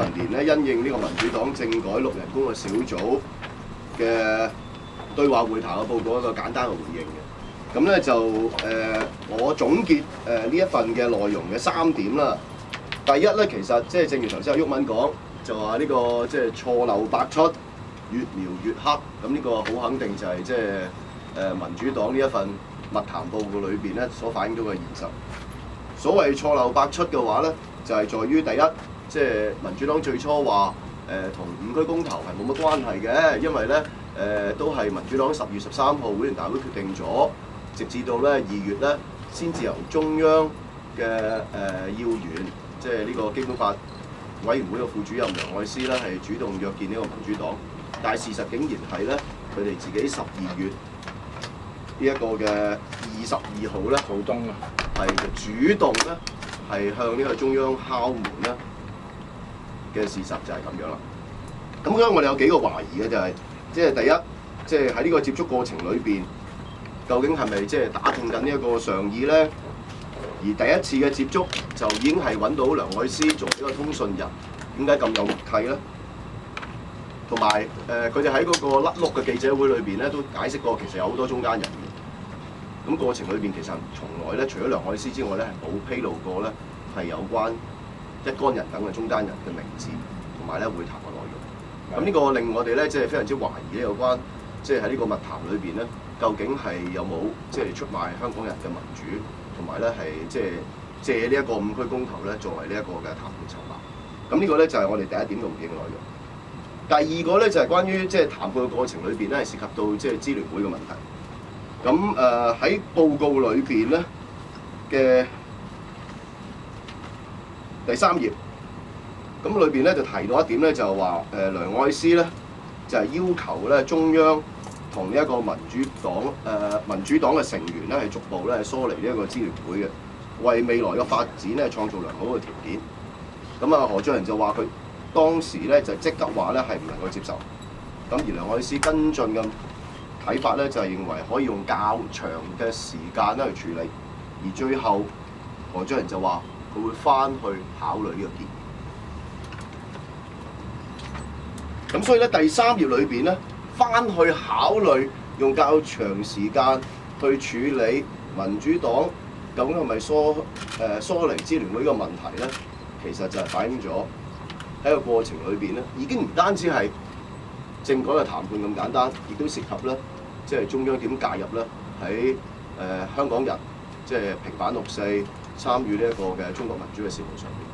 文年咧，因應呢個民主黨政改6人工嘅小組嘅對話會談嘅報告一個簡單嘅回應嘅。咁咧就我總結呢一份嘅內容嘅3點啦。第一咧，其實即係正如頭先阿毓民講，就話呢個即係錯漏百出，越描越黑。咁呢個好肯定就係即係民主黨呢一份密談報告裏邊咧所反映到嘅現實。所謂錯漏百出嘅話咧，就係在於第一，即係民主黨最初話同5區公投係冇乜關係嘅，因為咧都係民主黨10月13號會員大會決定咗，直至到咧2月咧先至由中央嘅要員，即係呢個基本法委員會嘅副主任梁愛詩咧係主動約見呢個民主黨，但係事實竟然係咧佢哋自己12月呢一個嘅22號咧，浦東啊，係主動咧係向呢個中央敲門咧嘅事實就係咁樣啦。咁所以我哋有幾個懷疑嘅就係、即係第一，即係喺呢個接觸過程裏邊，究竟係咪即係打聽緊呢一個上意咧？而第一次嘅接觸就已經係揾到梁愛詩做呢個通訊人，點解咁有默契咧？同埋佢哋喺嗰個甩碌嘅記者會裏邊咧，都解釋過其實有好多中間人嘅。咁過程裏邊其實從來咧，除咗梁愛詩之外咧，係冇披露過咧係有關一干人等嘅中間人嘅名字同埋咧會談嘅內容。咁呢個令我哋咧即係非常之懷疑咧有關即係喺呢個密談裏邊咧，究竟係有冇即係出賣香港人嘅民主，同埋咧係即係借呢一個5區公投咧作為呢一個嘅談判籌碼。咁呢個咧就係我哋第一點嘅回應內容。第二個咧就係關於即係談判嘅過程裏邊咧係涉及到即係支聯會嘅問題。咁喺報告裏邊咧嘅第3頁，咁裏邊咧就提到一點咧，就係話梁愛詩咧就係要求咧中央同呢一個民主黨嘅成員咧係逐步咧疏離呢一個支聯會嘅，為未來嘅發展咧創造良好嘅條件。咁啊何俊仁就話佢當時咧就即刻話咧係唔能夠接受。咁而梁愛詩跟進嘅睇法咧就係認為可以用較長嘅時間咧去處理，而最後何俊仁就話佢會翻去考慮呢個建議。咁所以咧第3頁裏邊咧，翻去考慮用較長時間去處理民主黨究竟係咪疏離支聯會嘅問題咧，其實就係反映咗喺個過程裏邊咧，已經唔單止係政改嘅談判咁簡單，亦都涉及咧。即係中央點介入咧？喺香港人即係平反6四，參與呢一個嘅中國民主嘅事務上面。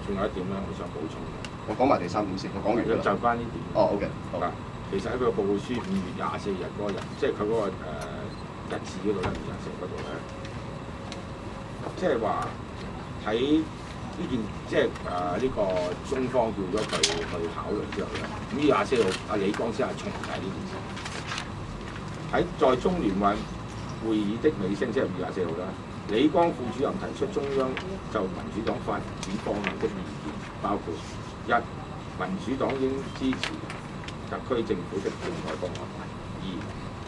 仲有一點咧，我想補充嘅。我講埋第3點先，我講完啦。就關呢點。哦 ，OK。好。其實喺佢個報告書5月24日嗰個日，即係佢嗰個日子嗰度咧，5月24嗰度咧，即係話喺呢件即係呢個中方叫咗佢去考慮之後咧，5月24號阿李剛先係重提呢件事。在中聯運會議的尾聲，即係5月24號啦。李剛副主任提出中央就民主黨發展方向的意見，包括1. 民主黨應支持特區政府的政改方案；2.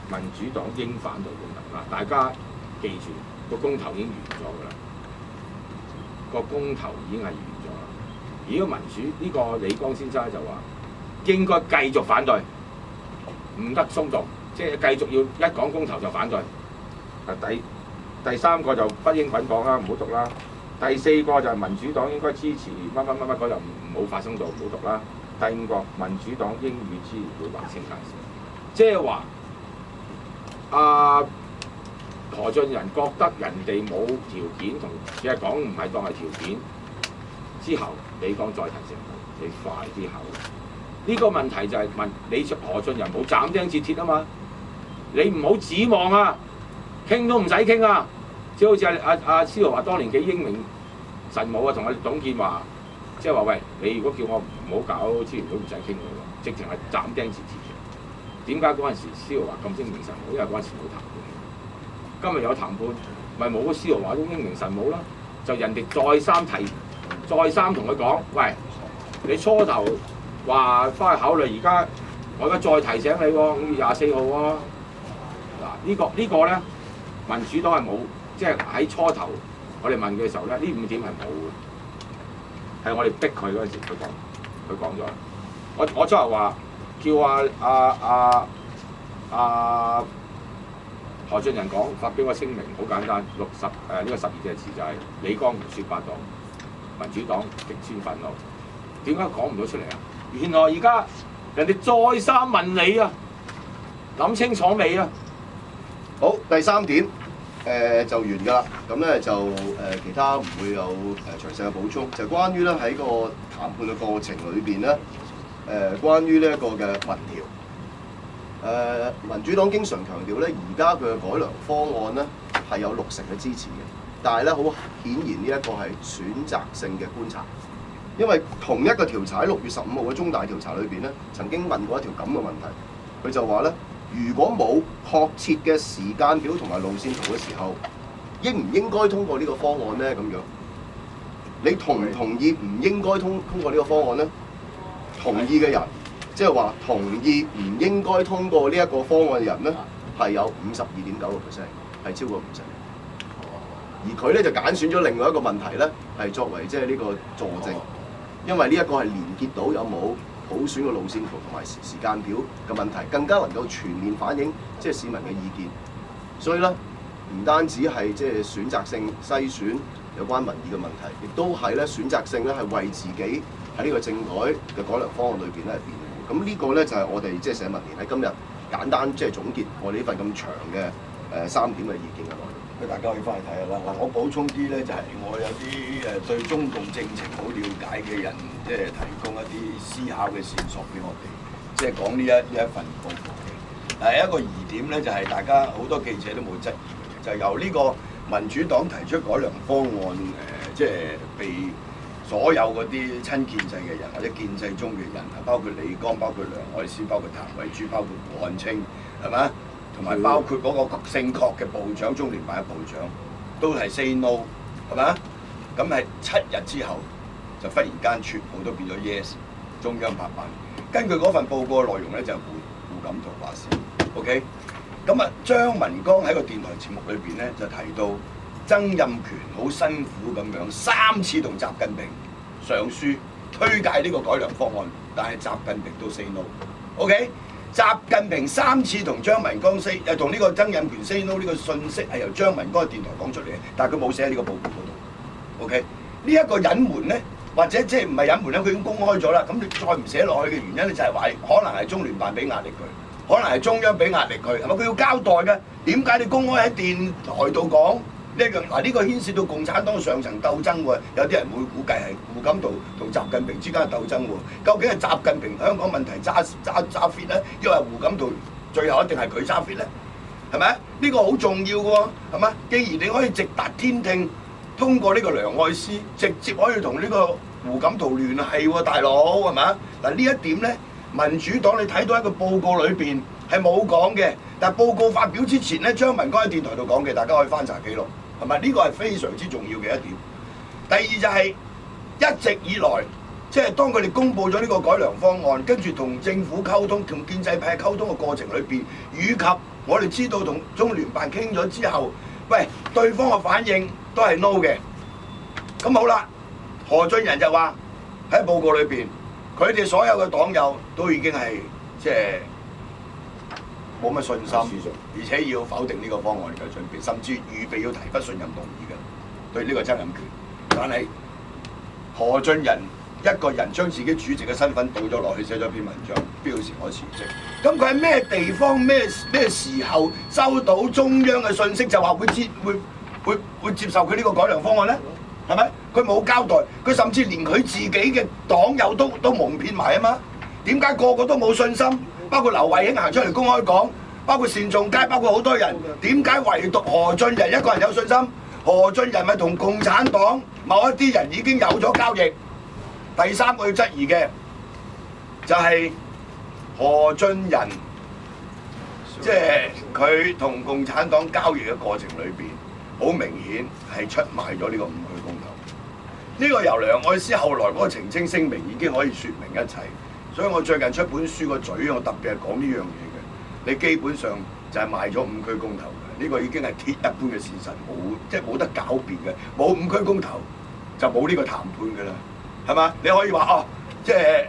民主黨應反對公投。嗱，大家記住個公投已經完咗㗎啦，個公投已經係完咗啦。而個民主呢個李剛先生就話應該繼續反對，唔得鬆動。即係繼續要一講公投就反對。第3個就不應捆綁啦，唔好讀啦。第4個就係民主黨應該支持乜嗰就唔好發生到，唔好讀啦。第5個民主黨應與支聯會劃清界線。即係話何俊仁覺得人哋冇條件同，只係講唔係當係條件。之後李剛再提醒佢，你快啲考慮。呢個問題就係問你何俊仁冇斬釘截鐵啊嘛。你唔好指望啊，傾都唔使傾啊！即係好似阿司徒華當年幾英明神武啊，同阿董建華，即係話喂，你如果叫我唔好搞支聯會，唔使傾㗎喎，直情係斬釘截鐵嘅。點解嗰陣時司徒華咁英明神武？因為嗰陣時冇談判。今日有談判，咪冇個司徒華都英明神武啦。就人哋再三同佢講，喂，你初頭話翻去考慮，而家我而家再提醒你喎，5月24號喎。嗱，呢個咧，民主黨係冇，即係喺初頭我哋問嘅時候咧，呢5點係冇嘅，係我哋逼佢嗰陣時佢講。佢講咗。我即係話叫何俊仁講發表個聲明，好簡單，呢個12隻字就係李剛胡說八道，民主黨極之憤怒。點解講唔到出嚟啊？原來而家人哋再三問你啊，諗清楚未啊？好，第3點就完㗎啦。咁咧就其他唔會有詳細嘅補充，就關於咧喺個談判嘅過程裏邊咧關於呢一個嘅民調。民主黨經常強調咧，而家佢嘅改良方案咧係有60%嘅支持嘅，但係咧好顯然呢一個係選擇性嘅觀察，因為同一個調查喺6月15號嘅中大調查裏邊咧，曾經問過一條咁嘅問題，佢就話咧，如果冇確切嘅時間表同埋路線圖嘅時候，應唔應該通過呢個方案咧？咁樣，你同唔同意唔應該通過呢個方案咧？同意嘅人。即係話同意唔應該通過呢一個方案嘅人咧，係有52.9%，係超過50%。而佢咧就揀選咗另外一個問題咧，係作為即係呢個佐證，因為呢一個係連結到有冇普選嘅路線圖同埋時間表嘅問題，更加能夠全面反映即係市民嘅意見。所以咧，唔單止係即係選擇性篩選有關民意嘅問題，亦都係咧選擇性咧係為自己喺呢個政改嘅改良方案裏邊咧係辯護。咁呢個咧就係我哋即係社民連喺今日簡單即係總結我哋呢份咁長嘅3點嘅意見嘅內容。大家可以翻去睇下啦。嗱，我補充啲咧，就係我有啲對中共政情好了解嘅人，即係提供一啲思考嘅線索俾我哋，即係講呢一份報告嘅。一個疑點咧，就係大家好多記者都冇質疑嘅，就係由呢個民主黨提出改良方案，即係被所有嗰啲親建制嘅人或者建制中嘅人，包括李剛、包括梁愛詩、包括譚惠珠、包括胡漢清，係咪？同埋包括嗰個正確嘅部長，中聯辦嘅部長，都係 say no， 係咪？咁係7日之後就忽然間全部都變咗 yes， 中央拍板。根據嗰份報告嘅內容咧，就係胡錦濤話事 ，OK。咁張文光喺個電台節目裏邊咧就提到，曾蔭權好辛苦咁樣3次同習近平上書推介呢個改良方案，但係習近平都 say no，OK。習近平3次同張文光同呢個曾蔭權 say no 呢個信息係由張文光嘅電台講出嚟嘅，但係佢冇寫喺呢個報告嗰度。OK， 呢一個隱瞞咧，或者即係唔係隱瞞咧，佢已經公開咗啦。咁你再唔寫落去嘅原因咧，就係話可能係中聯辦俾壓力佢，可能係中央俾壓力佢，係咪？佢要交代嘅。點解你公開喺電台度講呢樣？嗱，呢個牽涉到共產黨上層鬥爭喎。有啲人會估計係胡錦濤同習近平之間嘅鬥爭喎。究竟係習近平香港問題揸 fit 咧，抑或胡錦濤最後一定係佢揸 fit 咧？係咪？呢個好重要嘅喎，係嘛？既然你可以直達天聽，通過呢個梁愛詩，直接可以同呢個胡錦濤聯繫喎，大佬係咪？嗱，呢一點咧，民主黨你睇到喺個報告裏邊係冇講嘅，但係報告發表之前咧，張文光喺電台度講嘅，大家可以翻查記錄，係咪？呢個係非常之重要嘅一點。第二就係一直以來，即係當佢哋公布咗呢個改良方案，跟住同政府溝通、同建制派溝通嘅過程裏邊，以及我哋知道同中聯辦傾咗之後，喂，對方嘅反應都係 no 嘅。咁好啦，何俊仁就話喺報告裏邊，佢哋所有嘅黨友都已經係即係冇乜信心，而且要否定呢個方案嘅準備，甚至預備要提不信任動議嘅對呢個曾蔭權。但係何俊仁一個人將自己主席嘅身份倒咗落去，寫咗篇文章，表示我辭職。咁佢喺咩地方、咩時候收到中央嘅信息，就話會接受佢呢個改良方案咧？係咪？佢冇交代，佢甚至連佢自己嘅黨友都蒙騙埋啊嘛？點解個個都冇信心？包括劉慧卿行出嚟公開講，包括單仲偕，包括好多人，點解唯獨何俊仁一個人有信心？何俊仁咪同共產黨某一啲人已經有咗交易。第三個要質疑嘅就係何俊仁，即係佢同共產黨交易嘅過程裏邊，好明顯係出賣咗呢個5區公投。呢個由梁愛詩後來嗰個澄清聲明已經可以説明一切。所以我最近出本書個嘴，我特別係講呢樣嘢嘅。你基本上就係賣咗5區公投嘅，呢個已經係鐵一般嘅事實，即係冇得狡辯嘅。冇5區公投就冇呢個談判㗎啦。係嘛？你可以話哦，即係